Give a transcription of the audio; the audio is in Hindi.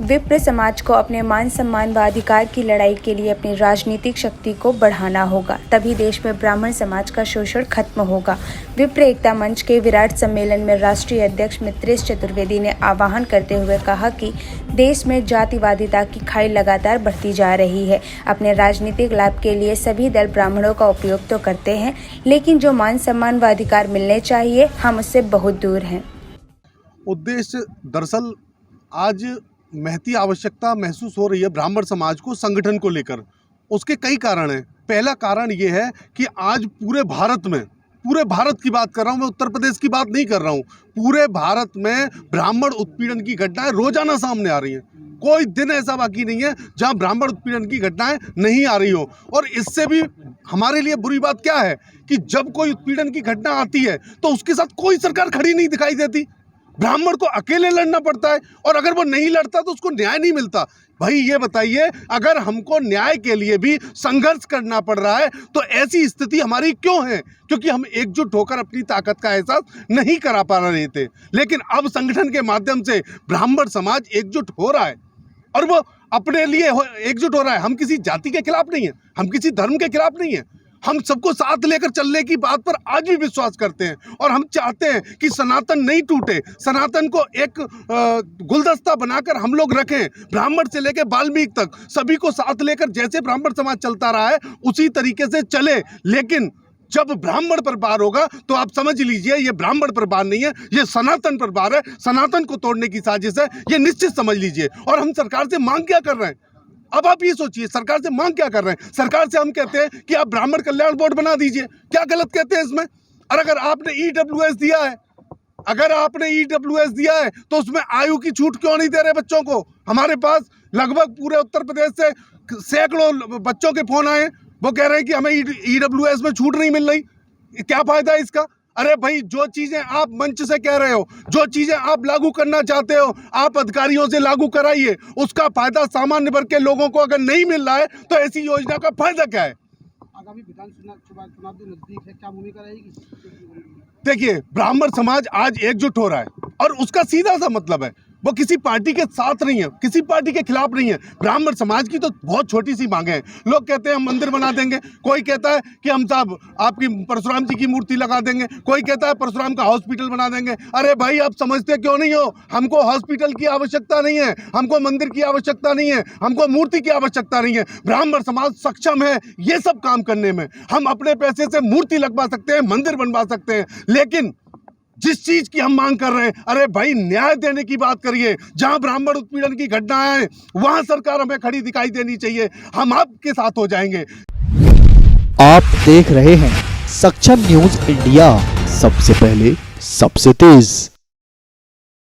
विप्र समाज को अपने मान सम्मान व अधिकार की लड़ाई के लिए अपनी राजनीतिक शक्ति को बढ़ाना होगा, तभी देश में ब्राह्मण समाज का शोषण खत्म होगा। विप्र एकता मंच के विराट सम्मेलन में राष्ट्रीय अध्यक्ष मित्रेश चतुर्वेदी ने आह्वान करते हुए कहा कि देश में जातिवादिता की खाई लगातार बढ़ती जा रही है। अपने राजनीतिक लाभ के लिए सभी दल ब्राह्मणों का उपयोग तो करते हैं, लेकिन जो मान सम्मान व अधिकार मिलने चाहिए, हम उससे बहुत दूर हैं। उद्देश्य दरअसल आज महती आवश्यकता महसूस हो रही है ब्राह्मण समाज को संगठन को लेकर। उसके कई कारण हैं। पहला कारण ये है कि आज पूरे भारत की बात कर रहा हूँ, मैं उत्तर प्रदेश की बात नहीं कर रहा हूँ। पूरे भारत में ब्राह्मण उत्पीड़न की घटनाएं रोजाना सामने आ रही हैं। कोई दिन ऐसा बाकी नहीं है जहां ब्राह्मण उत्पीड़न की घटनाएं नहीं आ रही हो। और इससे भी हमारे लिए बुरी बात क्या है कि जब कोई उत्पीड़न की घटना आती है तो उसके साथ कोई सरकार खड़ी नहीं दिखाई देती। ब्राह्मण को अकेले लड़ना पड़ता है, और अगर वो नहीं लड़ता तो उसको न्याय नहीं मिलता। भाई ये बताइए, अगर हमको न्याय के लिए भी संघर्ष करना पड़ रहा है तो ऐसी स्थिति हमारी क्यों है? क्योंकि हम एकजुट होकर अपनी ताकत का एहसास नहीं करा पा रहे थे। लेकिन अब संगठन के माध्यम से ब्राह्मण समाज एकजुट हो रहा है, और वो अपने लिए एकजुट हो रहा है। हम किसी जाति के खिलाफ नहीं है, हम किसी धर्म के खिलाफ नहीं है। हम सबको साथ लेकर चलने की बात पर आज भी विश्वास करते हैं, और हम चाहते हैं कि सनातन नहीं टूटे। सनातन को एक गुलदस्ता बनाकर हम लोग रखें, ब्राह्मण से लेकर वाल्मीकि तक सभी को साथ लेकर जैसे ब्राह्मण समाज चलता रहा है उसी तरीके से चले। लेकिन जब ब्राह्मण पर वार होगा तो आप समझ लीजिए ये ब्राह्मण पर वार नहीं है, ये सनातन पर वार है। सनातन को तोड़ने की साजिश है, ये निश्चित समझ लीजिए। और हम सरकार से मांग क्या कर रहे हैं? अब आप ये सोचिए, सरकार से मांग क्या कर रहे हैं? सरकार से हम कहते हैं कि आप ब्राह्मण कल्याण बोर्ड बना दीजिए। क्या गलत कहते हैं इसमें? और अगर आपने ईडब्ल्यूएस दिया है, तो उसमें आयु की छूट क्यों नहीं दे रहे बच्चों को? हमारे पास लगभग पूरे उत्तर प्रदेश से सैकड़ों बच्चों के फोन आए, वो कह रहे हैं कि हमें ईडब्ल्यूएस में छूट नहीं मिल रही। क्या फायदा है इसका? अरे भाई, जो चीजें आप मंच से कह रहे हो, जो चीजें आप लागू करना चाहते हो, आप अधिकारियों से लागू कराइए। उसका फायदा सामान्य वर्ग के लोगों को अगर नहीं मिल रहा है तो ऐसी योजना का फायदा क्या है? आगामी विधानसभा चुनाव भी नजदीक है, क्या भूमिका रहेगी? देखिए, ब्राह्मण समाज आज एकजुट हो रहा है, और उसका सीधा सा मतलब है वो किसी पार्टी के साथ नहीं है, किसी पार्टी के खिलाफ नहीं है। ब्राह्मण समाज की तो बहुत छोटी सी मांगे हैं। लोग कहते हैं हम मंदिर बना देंगे, कोई कहता है कि हम साहब आपकी परशुराम जी की मूर्ति लगा देंगे, कोई कहता है परशुराम का हॉस्पिटल बना देंगे। अरे भाई, आप समझते क्यों नहीं हो? हमको हॉस्पिटल की आवश्यकता नहीं है, हमको मंदिर की आवश्यकता नहीं है, हमको मूर्ति की आवश्यकता नहीं है। ब्राह्मण समाज सक्षम है ये सब काम करने में। हम अपने पैसे से मूर्ति लगवा सकते हैं, मंदिर बनवा सकते हैं, लेकिन जिस चीज की हम मांग कर रहे हैं, अरे भाई, न्याय देने की बात करिए। जहां ब्राह्मण उत्पीड़न की घटनाएं हैं वहां सरकार हमें खड़ी दिखाई देनी चाहिए। हम आपके साथ हो जाएंगे। आप देख रहे हैं सक्षम न्यूज इंडिया, सबसे पहले सबसे तेज।